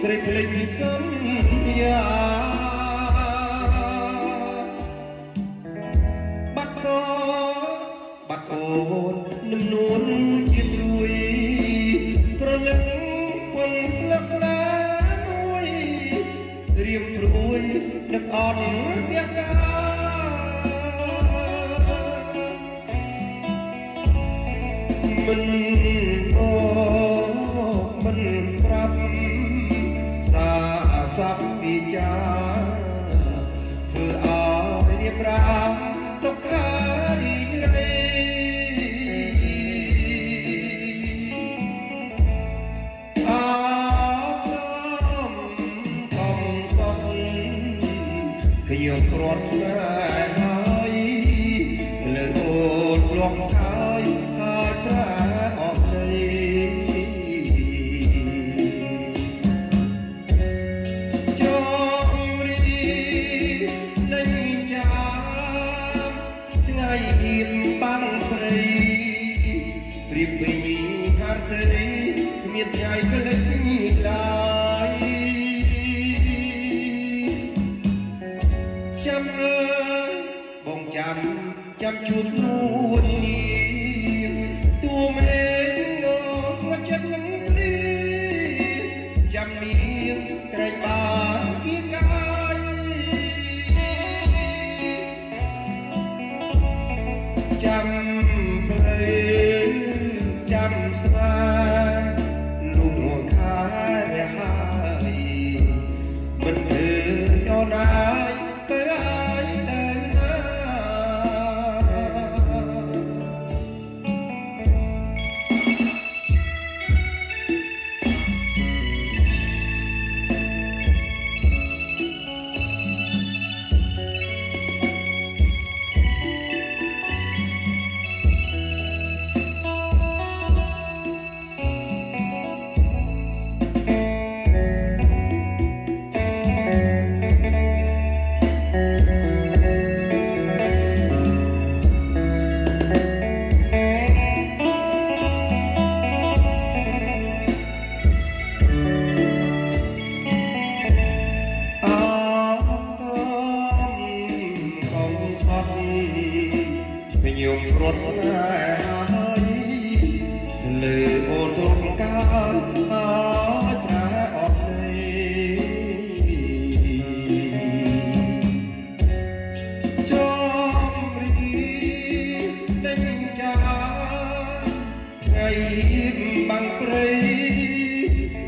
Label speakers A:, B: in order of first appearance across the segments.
A: ស្រេកភ្លេចសន្យាបាត់សបាត់អូននឹមនួនជាព្រួយប្រលឹងពលស្លឹកស្នាមួយរៀមព្រួយនឹកអត់ទៀតសាមិនមិនប្រាប់សាប់ពីចាធ្វើឲ្យរៀបរាប់ទុកខារីរេអកំសត់ខ្ញុំព្រាត់ស្នេហ៍ហើយលើអូនលំហើយហើយប្រាអស់ដីបាំងព្រៃព្រៀបពីហាត់រីគ្មានថ្ងៃភ្លេចឡើយចាំអើយបងចាំជួបនួននាងទួមេងងចិត្តនឹងព្រីចាំនាងក្រែងបានគៀកាយចាំព្រៃចាំស្វាលួងខារហើយមិនធ្វើដល់ណាយទៅឲ្យទៅណាខ្ញុំព្រាត់ស្នេហ៍ហើយលើអូនទ្រង់កាលហើយប្រាអត់ទេចំរីដេញចាថ្ងៃបាំងព្រៃ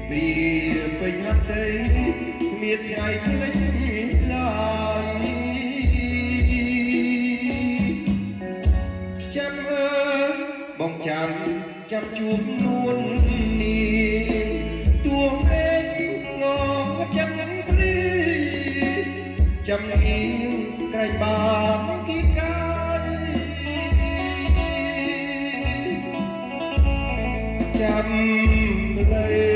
A: ពីពេញហត់ទេគ្មានថ្ងៃភ្លេចឡើយបងចាំជួបនួននាងទួមេឃងងចិត្តនឹងព្រីចាំនាងក្រែងបានគៀបកាយចាំលើ